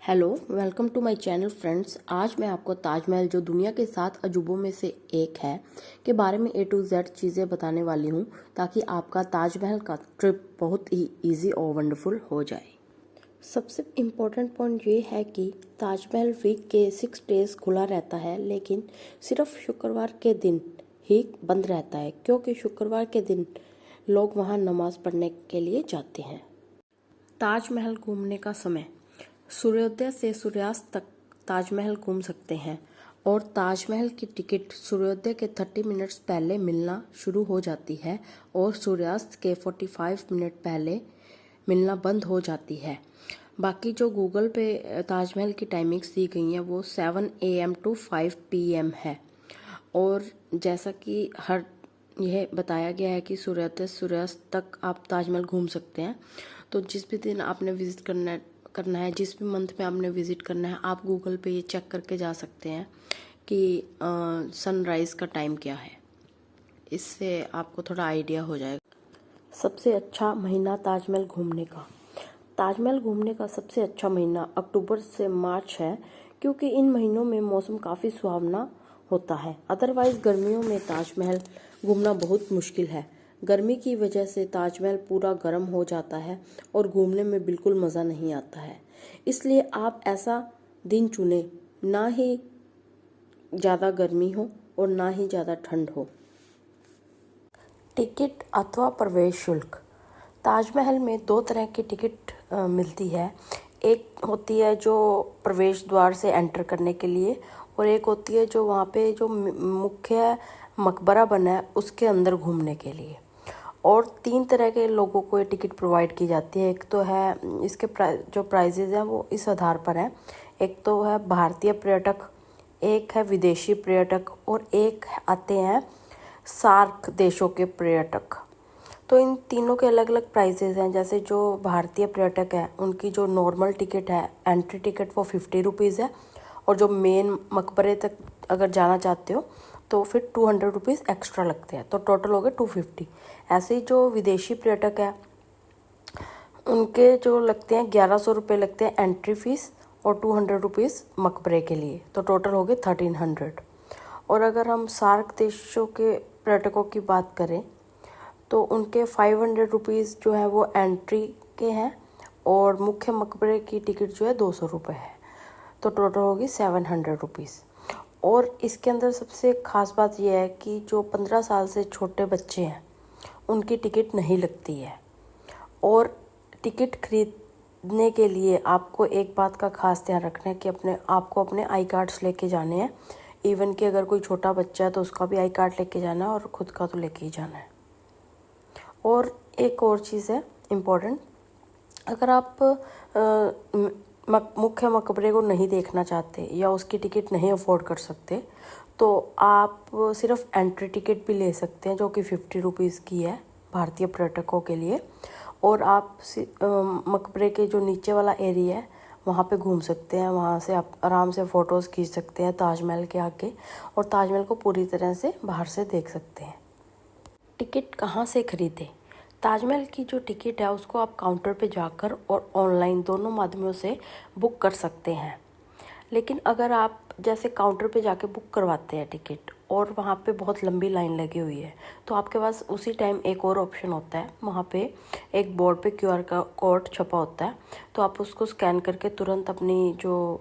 Hello, welcome to my channel friends. आज मैं आपको ताजमहल, जो दुनिया के 7 अजूबों में से एक है, के बारे में A to Z चीज़ें बताने वाली हूँ, ताकि आपका ताजमहल का ट्रिप बहुत ही इजी और वंडरफुल हो जाए। सबसे इम्पोर्टेंट पॉइंट ये है कि ताजमहल वीक के 6 डेज खुला रहता है, लेकिन सिर्फ शुक्रवार के दिन ही बंद रहता है, क्योंकि शुक्रवार के दिन लोग वहाँ नमाज पढ़ने के लिए जाते हैं। ताजमहल घूमने का समय: सूर्योदय से सूर्यास्त तक ताजमहल घूम सकते हैं, और ताजमहल की टिकट सूर्योदय के 30 मिनट्स पहले मिलना शुरू हो जाती है और सूर्यास्त के 45 मिनट पहले मिलना बंद हो जाती है। बाकी जो गूगल पे ताजमहल की टाइमिंग्स दी गई हैं वो 7 AM to 5 PM है, और जैसा कि यह बताया गया है कि सूर्योदय सूर्यास्त तक आप ताजमहल घूम सकते हैं। तो जिस भी दिन आपने विज़िट करना है, जिस भी मंथ में आपने विज़िट करना है, आप गूगल पे ये चेक करके जा सकते हैं कि सनराइज़ का टाइम क्या है। इससे आपको थोड़ा आइडिया हो जाएगा। सबसे अच्छा महीना ताजमहल घूमने का: ताजमहल घूमने का सबसे अच्छा महीना अक्टूबर से मार्च है, क्योंकि इन महीनों में मौसम काफ़ी सुहावना होता है। अदरवाइज़ गर्मियों में ताजमहल घूमना बहुत मुश्किल है। गर्मी की वजह से ताजमहल पूरा गर्म हो जाता है और घूमने में बिल्कुल मज़ा नहीं आता है। इसलिए आप ऐसा दिन चुनें, ना ही ज़्यादा गर्मी हो और ना ही ज़्यादा ठंड हो। टिकट अथवा प्रवेश शुल्क: ताजमहल में 2 तरह की टिकट मिलती है। एक होती है जो प्रवेश द्वार से एंटर करने के लिए, और एक होती है जो वहाँ पे जो मुख्य मकबरा बना है उसके अंदर घूमने के लिए। और 3 तरह के लोगों को ये टिकट प्रोवाइड की जाती है। एक तो है, इसके जो प्राइजेज़ हैं वो इस आधार पर हैं। एक तो है भारतीय पर्यटक, एक है विदेशी पर्यटक, और एक आते हैं सार्क देशों के पर्यटक। तो इन तीनों के अलग अलग प्राइजेज़ हैं। जैसे जो भारतीय पर्यटक है उनकी जो नॉर्मल टिकट है, एंट्री टिकट, वो 50 रुपीज़ है, और जो मेन मकबरे तक अगर जाना चाहते हो तो फिर 200 रुपीज़ एक्स्ट्रा लगते हैं, तो टोटल हो गए 250। ऐसे ही जो विदेशी पर्यटक है उनके जो लगते हैं 1100 रुपये लगते हैं एंट्री फ़ीस, और 200 रुपीज़ मकबरे के लिए, तो टोटल हो गए 1300। और अगर हम सार्क देशों के पर्यटकों की बात करें तो उनके 500 रुपीज़ जो है वो एंट्री के हैं, और मुख्य मकबरे की टिकट जो है 200 रुपये है, तो टोटल होगी 700 रुपीज़। और इसके अंदर सबसे ख़ास बात यह है कि जो 15 साल से छोटे बच्चे हैं उनकी टिकट नहीं लगती है। और टिकट खरीदने के लिए आपको एक बात का ख़ास ध्यान रखना है कि आपको अपने आई कार्ड्स लेके जाने हैं। इवन कि अगर कोई छोटा बच्चा है तो उसका भी आई कार्ड लेके जाना है, और ख़ुद का तो लेके ही जाना है। और एक और चीज़ है इम्पोर्टेंट, अगर आप मुख्य मकबरे को नहीं देखना चाहते या उसकी टिकट नहीं अफोर्ड कर सकते, तो आप सिर्फ एंट्री टिकट भी ले सकते हैं, जो कि 50 रुपीज़ की है भारतीय पर्यटकों के लिए। और आप मकबरे के जो नीचे वाला एरिया है वहाँ पे घूम सकते हैं। वहाँ से आप आराम से फ़ोटोज़ खींच सकते हैं ताजमहल के आगे, और ताजमहल को पूरी तरह से बाहर से देख सकते हैं। टिकट कहाँ से खरीदें? ताजमहल की जो टिकट है उसको आप काउंटर पे जाकर और ऑनलाइन दोनों माध्यमों से बुक कर सकते हैं। लेकिन अगर आप जैसे काउंटर पे जाके बुक करवाते हैं टिकट और वहाँ पे बहुत लंबी लाइन लगी हुई है, तो आपके पास उसी टाइम एक और ऑप्शन होता है। वहाँ पे एक बोर्ड पे QR का कोड छपा होता है, तो आप उसको स्कैन करके तुरंत अपनी जो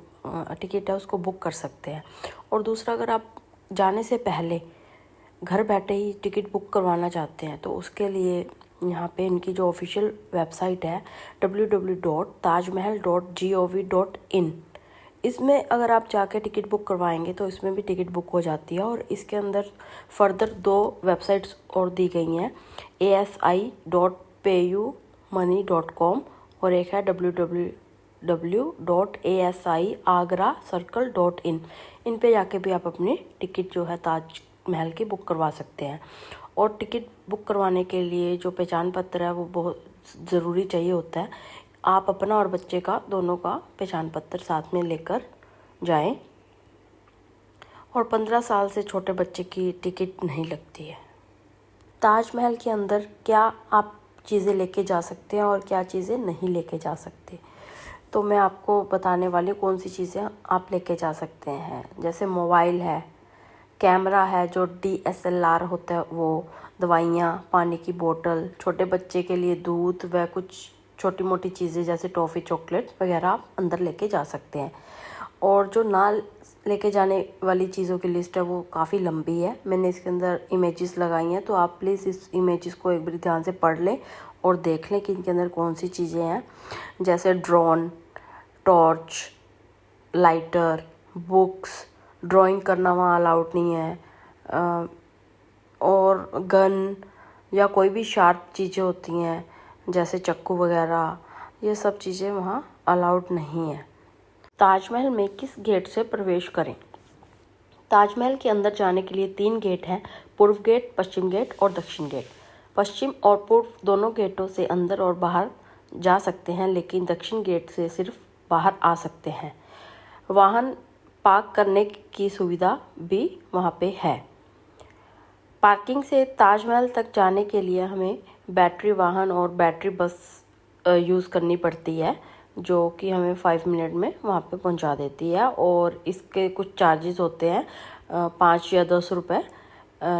टिकट है उसको बुक कर सकते हैं। और दूसरा, अगर आप जाने से पहले घर बैठे ही टिकट बुक करवाना चाहते हैं तो उसके लिए यहाँ पे इनकी जो ऑफिशियल वेबसाइट है www.tajmahal.gov.in, इसमें अगर आप जाके टिकट बुक करवाएंगे तो इसमें भी टिकट बुक हो जाती है। और इसके अंदर फर्दर 2 वेबसाइट्स और दी गई हैं, asi.payumoney.com और एक है www.asiagracircle.in। इन पे जाके भी आप अपनी टिकट जो है ताजमहल की बुक करवा सकते हैं। और टिकट बुक करवाने के लिए जो पहचान पत्र है वो बहुत ज़रूरी चाहिए होता है। आप अपना और बच्चे का दोनों का पहचान पत्र साथ में लेकर जाएं। और 15 साल से छोटे बच्चे की टिकट नहीं लगती है। ताजमहल के अंदर क्या आप चीज़ें लेके जा सकते हैं और क्या चीज़ें नहीं लेके जा सकते? तो मैं आपको बताने वाली हूँ कौन सी चीज़ें आप लेके जा सकते हैं। जैसे मोबाइल है, कैमरा है जो DSLR होता है वो, दवाइयाँ, पानी की बोतल, छोटे बच्चे के लिए दूध व कुछ छोटी मोटी चीज़ें जैसे टॉफ़ी, चॉकलेट वगैरह आप अंदर लेके जा सकते हैं। और जो ना लेके जाने वाली चीज़ों की लिस्ट है वो काफ़ी लंबी है। मैंने इसके अंदर इमेजेस लगाई हैं, तो आप प्लीज़ इस इमेजेस को एक बार ध्यान से पढ़ लें और देख लें कि इनके अंदर कौन सी चीज़ें हैं। जैसे drone, torch, lighter, books, drawing करना वहाँ अलाउड नहीं है, और गन या कोई भी शार्प चीज़ें होती हैं जैसे चाकू वगैरह, ये सब चीज़ें वहाँ अलाउड नहीं है। ताजमहल में किस गेट से प्रवेश करें? ताजमहल के अंदर जाने के लिए 3 गेट हैं, पूर्व गेट, पश्चिम गेट और दक्षिण गेट। पश्चिम और पूर्व दोनों गेटों से अंदर और बाहर जा सकते हैं, लेकिन दक्षिण गेट से सिर्फ बाहर आ सकते हैं। वाहन पार्क करने की सुविधा भी वहाँ पे है। पार्किंग से ताजमहल तक जाने के लिए हमें बैटरी वाहन और बैटरी बस यूज़ करनी पड़ती है, जो कि हमें 5 मिनट में वहाँ पे पहुँचा देती है। और इसके कुछ चार्जेस होते हैं, 5 या 10 रुपये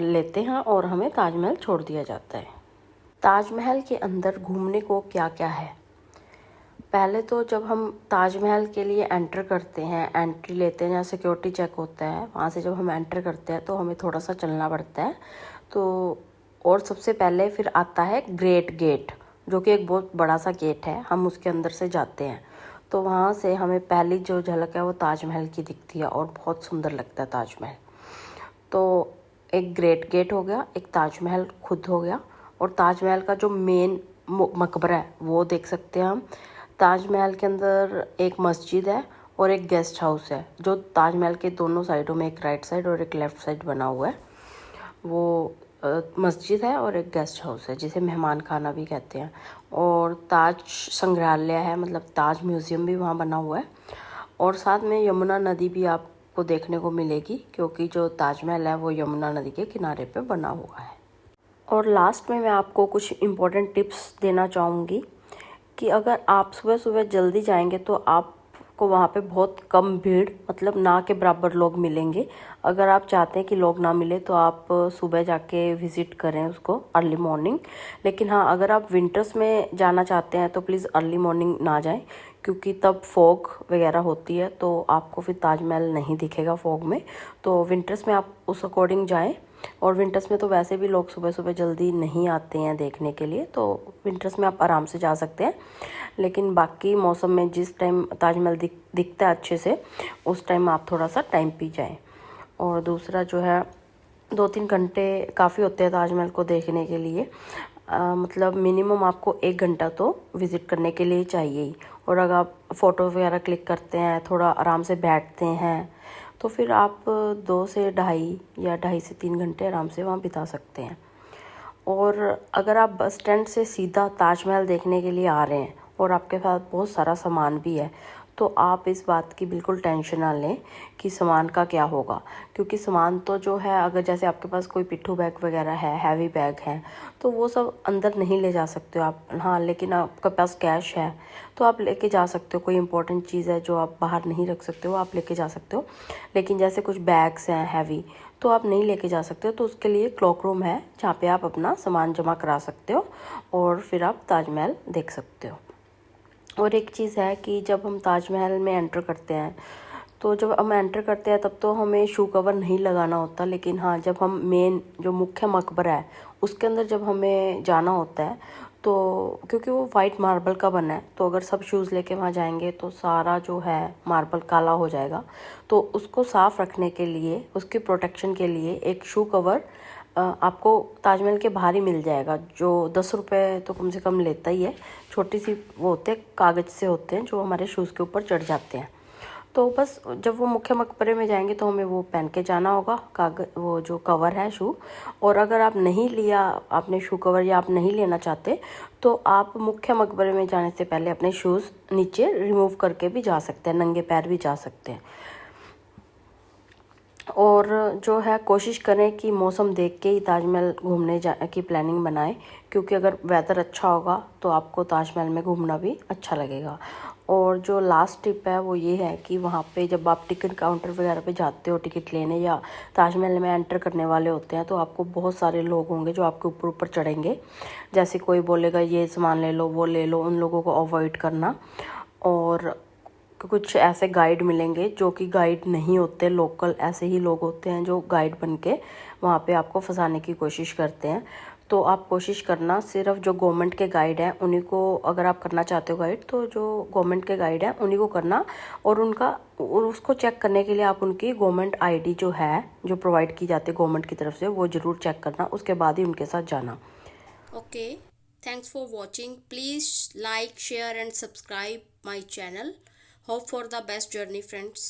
लेते हैं और हमें ताजमहल छोड़ दिया जाता है। ताजमहल के अंदर घूमने को क्या क्या है? पहले तो जब हम ताजमहल के लिए एंटर करते हैं, एंट्री लेते हैं, जहाँ सिक्योरिटी चेक होता है, वहाँ से जब हम एंटर करते हैं तो हमें थोड़ा सा चलना पड़ता है। तो और सबसे पहले फिर आता है ग्रेट गेट, जो कि एक बहुत बड़ा सा गेट है। हम उसके अंदर से जाते हैं तो वहाँ से हमें पहली जो झलक है वो ताजमहल की दिखती है और बहुत सुंदर लगता है ताजमहल। तो एक ग्रेट गेट हो गया, एक ताजमहल खुद हो गया, और ताजमहल का जो मेन मकबरा है वो देख सकते हैं हम। ताजमहल के अंदर एक मस्जिद है और एक गेस्ट हाउस है, जो ताजमहल के दोनों साइडों में, एक राइट साइड और एक लेफ़्ट साइड बना हुआ है। वो मस्जिद है और एक गेस्ट हाउस है, जिसे मेहमान खाना भी कहते हैं। और ताज संग्रहालय है, मतलब ताज म्यूज़ियम भी वहाँ बना हुआ है। और साथ में यमुना नदी भी आपको देखने को मिलेगी, क्योंकि जो ताजमहल है वो यमुना नदी के किनारे पे बना हुआ है। और लास्ट में मैं आपको कुछ इम्पोर्टेंट टिप्स देना चाहूँगी कि अगर आप सुबह सुबह जल्दी जाएंगे तो आपको वहाँ पे बहुत कम भीड़, मतलब ना के बराबर लोग मिलेंगे। अगर आप चाहते हैं कि लोग ना मिले तो आप सुबह जाके विज़िट करें उसको, अर्ली मॉर्निंग। लेकिन हाँ, अगर आप विंटर्स में जाना चाहते हैं तो प्लीज़ अर्ली मॉर्निंग ना जाएं, क्योंकि तब फॉग वगैरह होती है तो आपको फिर ताजमहल नहीं दिखेगा फॉग में। तो विंटर्स में आप उस अकॉर्डिंग जाएं। और विंटर्स में तो वैसे भी लोग सुबह सुबह जल्दी नहीं आते हैं देखने के लिए, तो विंटर्स में आप आराम से जा सकते हैं। लेकिन बाकी मौसम में जिस टाइम ताजमहल दिखता है अच्छे से, उस टाइम आप थोड़ा सा टाइम पी जाएं। और दूसरा जो है, 2-3 घंटे काफ़ी होते हैं ताजमहल को देखने के लिए। मतलब मिनिमम आपको 1 घंटा तो विज़िट करने के लिए चाहिए ही। और अगर आप फ़ोटो वगैरह क्लिक करते हैं, थोड़ा आराम से बैठते हैं, तो फिर आप 2 से ढाई या 2.5 से 3 घंटे आराम से वहाँ बिता सकते हैं। और अगर आप बस स्टैंड से सीधा ताजमहल देखने के लिए आ रहे हैं और आपके पास बहुत सारा सामान भी है, तो आप इस बात की बिल्कुल टेंशन ना लें कि सामान का क्या होगा। क्योंकि सामान तो जो है, अगर जैसे आपके पास कोई पिट्ठू बैग वगैरह है, हैवी बैग है, तो वो सब अंदर नहीं ले जा सकते हो आप। हाँ, लेकिन आपके पास कैश है तो आप लेके जा सकते हो। कोई इंपॉर्टेंट चीज़ है जो आप बाहर नहीं रख सकते हो, आप लेके जा सकते हो। लेकिन जैसे कुछ बैग्स हैं हैवी, तो आप नहीं लेके जा सकते हो। तो उसके लिए क्लॉक रूम है, जहाँ पे आप अपना सामान जमा करा सकते हो और फिर आप ताजमहल देख सकते हो। और एक चीज़ है कि जब हम ताजमहल में एंटर करते हैं, तो जब हम एंटर करते हैं तब तो हमें शू कवर नहीं लगाना होता। लेकिन हाँ, जब हम मेन जो मुख्य मकबरा है उसके अंदर जब हमें जाना होता है, तो क्योंकि वो वाइट मार्बल का बना है, तो अगर सब शूज़ लेके वहाँ जाएंगे तो सारा जो है मार्बल काला हो जाएगा। तो उसको साफ़ रखने के लिए, उसकी प्रोटेक्शन के लिए एक शू कवर आपको ताजमहल के बाहर ही मिल जाएगा, जो 10 रुपये तो कम से कम लेता ही है। छोटी सी वो होते हैं, कागज़ से होते हैं, जो हमारे शूज़ के ऊपर चढ़ जाते हैं। तो बस जब वो मुख्य मकबरे में जाएंगे तो हमें वो पहन के जाना होगा, कागज वो जो कवर है शू। और अगर आप नहीं लिया, आपने शू कवर या आप नहीं लेना चाहते, तो आप मुख्य मकबरे में जाने से पहले अपने शूज़ नीचे रिमूव करके भी जा सकते हैं, नंगे पैर भी जा सकते हैं। और जो है, कोशिश करें कि मौसम देख के ही ताजमहल घूमने की प्लानिंग बनाएं, क्योंकि अगर वेदर अच्छा होगा तो आपको ताजमहल में घूमना भी अच्छा लगेगा। और जो लास्ट टिप है वो ये है कि वहाँ पे जब आप टिकट काउंटर वगैरह पे जाते हो टिकट लेने या ताजमहल में एंटर करने वाले होते हैं, तो आपको बहुत सारे लोग होंगे जो आपके ऊपर ऊपर चढ़ेंगे। जैसे कोई बोलेगा ये सामान ले लो, वो ले लो, उन लोगों को अवॉइड करना। और कुछ ऐसे गाइड मिलेंगे जो कि गाइड नहीं होते, लोकल ऐसे ही लोग होते हैं जो गाइड बन के वहाँ पे आपको फंसाने की कोशिश करते हैं। तो आप कोशिश करना सिर्फ जो गवर्नमेंट के गाइड हैं उन्हीं को, अगर आप करना चाहते हो गाइड, तो जो गवर्नमेंट के गाइड हैं उन्हीं को करना। और उसको चेक करने के लिए आप उनकी गवर्नमेंट आईडी जो है, जो प्रोवाइड की जाती है गवर्नमेंट की तरफ से, वो ज़रूर चेक करना, उसके बाद ही उनके साथ जाना। Okay, thanks for watching. Please like, share and subscribe my channel. Hope for the best journey, friends.